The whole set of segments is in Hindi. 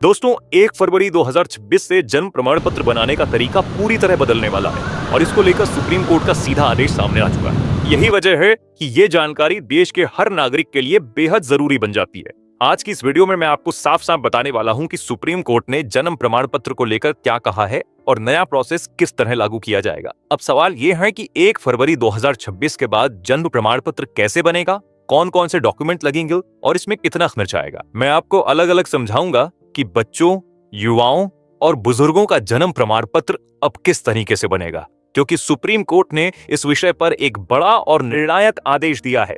दोस्तों 1 फरवरी 2026 से जन्म प्रमाण पत्र बनाने का तरीका पूरी तरह बदलने वाला है और इसको लेकर सुप्रीम कोर्ट का सीधा आदेश सामने आ चुका है। यही वजह है कि ये जानकारी देश के हर नागरिक के लिए बेहद जरूरी बन जाती है। आज की इस वीडियो में मैं आपको साफ साफ बताने वाला हूं कि सुप्रीम कोर्ट ने जन्म प्रमाण पत्र को लेकर क्या कहा है और नया प्रोसेस किस तरह लागू किया जाएगा। अब सवाल ये है कि 1 फरवरी 2026 के बाद जन्म प्रमाण पत्र कैसे बनेगा, कौन कौन से डॉक्यूमेंट लगेंगे और इसमें कितना खर्च आएगा। मैं आपको अलग अलग समझाऊंगा कि बच्चों, युवाओं और बुजुर्गों का जन्म प्रमाण पत्र अब किस तरीके से बनेगा, क्योंकि सुप्रीम कोर्ट ने इस विषय पर एक बड़ा और निर्णायक आदेश दिया है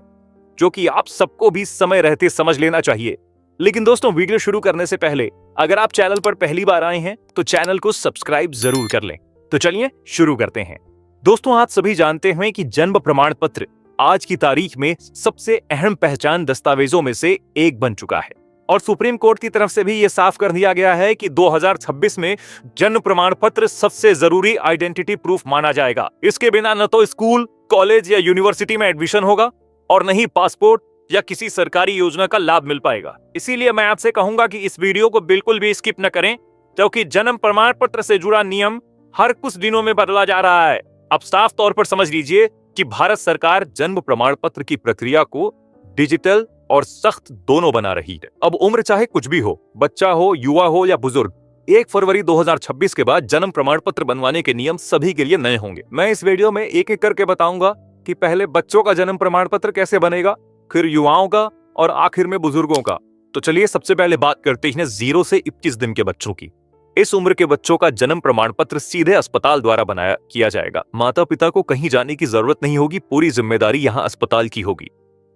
जो कि आप सबको भी समय रहते समझ लेना चाहिए। लेकिन दोस्तों, वीडियो शुरू करने से पहले अगर आप चैनल पर पहली बार आए हैं तो चैनल को सब्सक्राइब जरूर कर लें। तो चलिए शुरू करते हैं। दोस्तों, आप सभी जानते हैं कि जन्म प्रमाण पत्र आज की तारीख में सबसे अहम पहचान दस्तावेजों में से एक बन चुका है और सुप्रीम कोर्ट की तरफ से भी यह साफ कर दिया गया है कि 2026 में जन्म प्रमाण पत्र सबसे जरूरी आइडेंटिटी प्रूफ माना जाएगा। इसके बिना न तो स्कूल, कॉलेज या यूनिवर्सिटी में एडमिशन होगा और न ही पासपोर्ट या किसी सरकारी योजना का लाभ मिल पाएगा। इसीलिए मैं आपसे कहूंगा कि इस वीडियो को बिल्कुल भी स्किप न करें, क्योंकि जन्म प्रमाण पत्र से जुड़ा नियम हर कुछ दिनों में बदला जा रहा है। अब साफ तौर पर समझ लीजिए कि भारत सरकार जन्म प्रमाण पत्र की प्रक्रिया को डिजिटल और सख्त दोनों बना रही है। अब उम्र चाहे कुछ भी हो, बच्चा हो, युवा हो या बुजुर्ग, 1 फरवरी 2026 के बाद जन्म प्रमाण पत्र बनवाने के नियम सभी के लिए नए होंगे। मैं इस वीडियो में एक एक करके बताऊंगा कि पहले बच्चों का जन्म प्रमाण पत्र कैसे बनेगा, फिर युवाओं का और आखिर में बुजुर्गों का। तो चलिए सबसे पहले बात करते हैं 0 से 21 दिन के बच्चों की। इस उम्र के बच्चों का जन्म प्रमाण पत्र सीधे अस्पताल द्वारा बनाया किया जाएगा। माता पिता को कहीं जाने की जरूरत नहीं होगी, पूरी जिम्मेदारी यहाँ अस्पताल की होगी।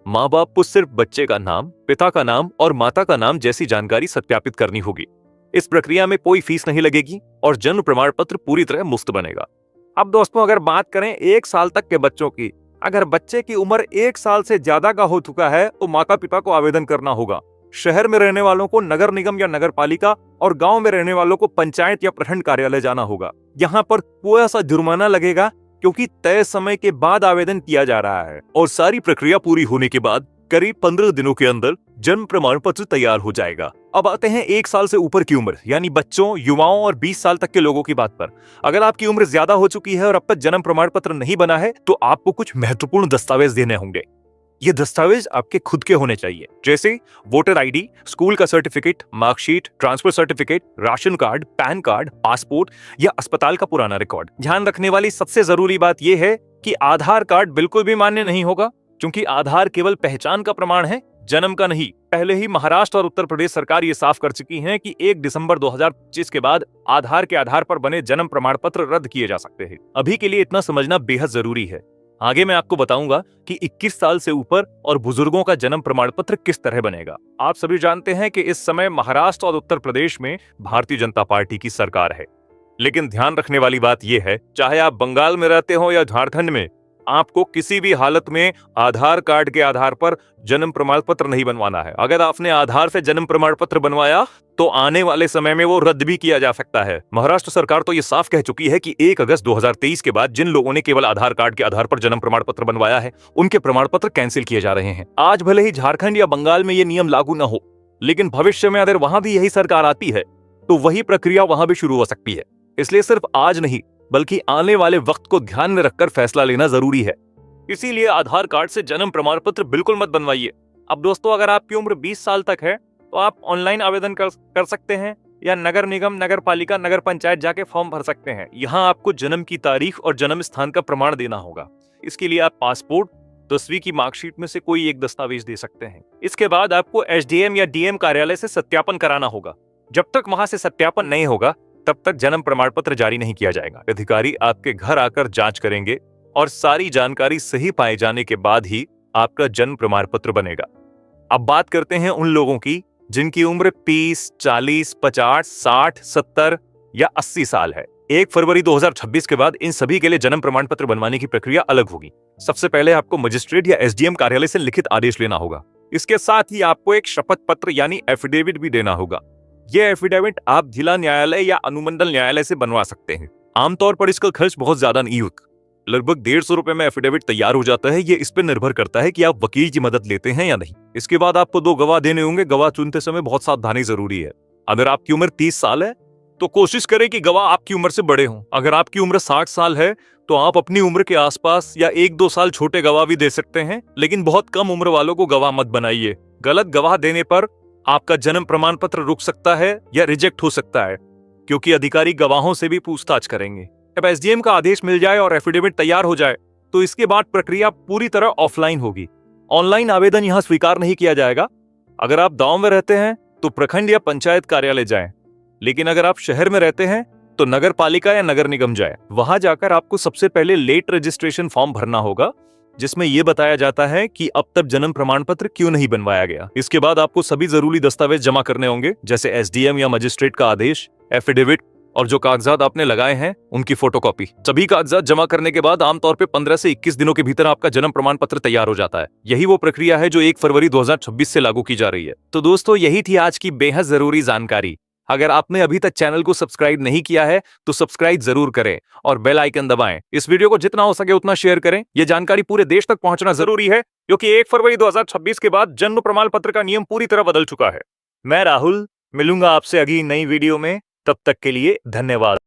माँ बाप को सिर्फ बच्चे का नाम, पिता का नाम और माता का नाम जैसी जानकारी सत्यापित करनी होगी। इस प्रक्रिया में कोई फीस नहीं लगेगी और जन्म प्रमाण पत्र पूरी तरह मुफ्त बनेगा। अब दोस्तों, अगर बात करें 1 साल तक के बच्चों की, अगर बच्चे की उम्र 1 साल से ज्यादा का हो चुका है तो माता पिता को आवेदन करना होगा। शहर में रहने वालों को नगर निगम या नगर पालिका और गांव में रहने वालों को पंचायत या प्रखंड कार्यालय जाना होगा। यहाँ पर कोई सा जुर्माना लगेगा क्योंकि तय समय के बाद आवेदन किया जा रहा है और सारी प्रक्रिया पूरी होने के बाद करीब 15 दिनों के अंदर जन्म प्रमाण पत्र तैयार हो जाएगा। अब आते हैं 1 साल से ऊपर की उम्र यानी बच्चों, युवाओं और 20 साल तक के लोगों की बात पर। अगर आपकी उम्र ज्यादा हो चुकी है और अब तक जन्म प्रमाण पत्र नहीं बना है तो आपको कुछ महत्वपूर्ण दस्तावेज देने होंगे। ये दस्तावेज आपके खुद के होने चाहिए, जैसे वोटर आईडी, स्कूल का certificate, marksheet, transfer certificate, ration card, pan card, passport या अस्पताल का पुराना रिकॉर्ड। ध्यान रखने वाली सबसे जरूरी बात यह है कि आधार कार्ड बिल्कुल भी मान्य नहीं होगा, क्योंकि आधार केवल पहचान का प्रमाण है, जन्म का नहीं। पहले ही महाराष्ट्र और उत्तर प्रदेश सरकार ये साफ कर चुकी हैं कि 1 दिसंबर 2025 के बाद आधार के आधार पर बने जन्म प्रमाण पत्र रद्द किए जा सकते हैं। अभी के लिए इतना समझना बेहद जरूरी है। आगे मैं आपको बताऊंगा कि 21 साल से ऊपर और बुजुर्गों का जन्म प्रमाण पत्र किस तरह बनेगा। आप सभी जानते हैं कि इस समय महाराष्ट्र और उत्तर प्रदेश में भारतीय जनता पार्टी की सरकार है, लेकिन ध्यान रखने वाली बात यह है, चाहे आप बंगाल में रहते हो या झारखंड में, आपको किसी भी हालत में आधार कार्ड के आधार पर जन्म प्रमाण पत्र नहीं बनवाना है। अगर आपने आधार से जन्म प्रमाण पत्र बनवाया तो आने वाले समय में वो रद्द भी किया जा सकता है। महाराष्ट्र सरकार तो ये साफ कह चुकी है कि 1 अगस्त 2023 के बाद जिन लोगों ने केवल आधार कार्ड के आधार पर जन्म प्रमाण पत्र बनवाया है उनके प्रमाण पत्र कैंसिल किए जा रहे हैं। आज भले ही झारखंड या बंगाल में ये नियम लागू न हो, लेकिन भविष्य में अगर वहां भी यही सरकार आती है तो वही प्रक्रिया वहां भी शुरू हो सकती है। इसलिए सिर्फ आज नहीं बल्कि आने वाले वक्त को ध्यान में रखकर फैसला लेना जरूरी है। इसीलिए आधार कार्ड से जन्म प्रमाण पत्र बिल्कुल मत बनवाइए। अब दोस्तों, अगर आपकी उम्र 20 साल तक है तो आप ऑनलाइन आवेदन कर सकते हैं या नगर निगम, नगर पालिका, नगर पंचायत जाके फॉर्म भर सकते हैं। यहाँ आपको जन्म की तारीख और जन्म स्थान का प्रमाण देना होगा। इसके लिए आप पासपोर्ट, 10वीं की मार्कशीट में से कोई एक दस्तावेज दे सकते हैं। इसके बाद आपको एसडीएम या डीएम कार्यालय से सत्यापन कराना होगा। जब तक वहां से सत्यापन नहीं होगा तब तक जन्म प्रमाण पत्र जारी नहीं किया जाएगा। अधिकारी आपके घर आकर जांच करेंगे और सारी जानकारी सही पाए जाने के बाद ही आपका जन्म प्रमाण पत्र बनेगा। अब बात करते हैं उन लोगों की जिनकी उम्र 30, 40, 50, 60, 70 या 80 साल है। 1 फरवरी 2026 के बाद इन सभी के लिए जन्म प्रमाण पत्र बनवाने की प्रक्रिया अलग होगी। सबसे पहले आपको मजिस्ट्रेट या एसडीएम कार्यालय से लिखित आदेश लेना होगा। इसके साथ ही आपको एक शपथ पत्र यानी एफिडेविट भी देना होगा। यह एफिडेविट आप जिला न्यायालय या अनुमंडल न्यायालय से बनवा सकते हैं। आमतौर पर इसका खर्च बहुत ज्यादा नहीं होगा, लगभग 150 रुपए में एफिडेविट तैयार हो जाता है। ये इस पर निर्भर करता है कि आप वकील की मदद लेते हैं या नहीं। इसके बाद आपको 2 गवाह देने होंगे। गवाह चुनते समय बहुत सावधानी जरूरी है। अगर आपकी उम्र 30 साल है तो कोशिश करें कि गवाह आपकी उम्र से बड़े हों। अगर आपकी उम्र 60 साल है तो आप अपनी उम्र के आसपास या 1-2 साल छोटे गवाह भी दे सकते हैं, लेकिन बहुत कम उम्र वालों को गवाह मत बनाइए। गलत गवाह देने पर आपका जन्म प्रमाण पत्र रुक सकता है या रिजेक्ट हो सकता है, क्योंकि अधिकारी गवाहों से भी पूछताछ करेंगे। जब एसडीएम का आदेश मिल जाए और एफिडेविट तैयार हो जाए तो इसके बाद प्रक्रिया पूरी तरह ऑफलाइन होगी। ऑनलाइन आवेदन यहां स्वीकार नहीं किया जाएगा। अगर आप गांव में रहते हैं तो प्रखंड या पंचायत कार्यालय जाएं, लेकिन अगर आप शहर में रहते हैं तो नगर पालिका या नगर निगम जाएं। वहां जाकर आपको सबसे पहले लेट रजिस्ट्रेशन फॉर्म भरना होगा, जिसमें यह बताया जाता है कि अब तक जन्म प्रमाण पत्र क्यों नहीं बनवाया गया। इसके बाद आपको सभी जरूरी दस्तावेज जमा करने होंगे, जैसे एसडीएम या मजिस्ट्रेट का आदेश, एफिडेविट और जो कागजात आपने लगाए हैं उनकी फोटोकॉपी। सभी कागजात जमा करने के बाद आमतौर पे 15 से 21 दिनों के भीतर आपका जन्म प्रमाण पत्र तैयार हो जाता है। यही वो प्रक्रिया है जो 1 फरवरी 2026 से लागू की जा रही है। तो दोस्तों, यही थी आज की बेहद जरूरी जानकारी। अगर आपने अभी तक चैनल को सब्सक्राइब नहीं किया है तो सब्सक्राइब जरूर करें और बेल आइकन दबाएं। इस वीडियो को जितना हो सके उतना शेयर करें। यह जानकारी पूरे देश तक पहुंचना जरूरी है, क्योंकि 1 फरवरी 2026 के बाद जन्म प्रमाण पत्र का नियम पूरी तरह बदल चुका है। मैं राहुल मिलूंगा आपसे अगली नई वीडियो में। तब तक के लिए धन्यवाद।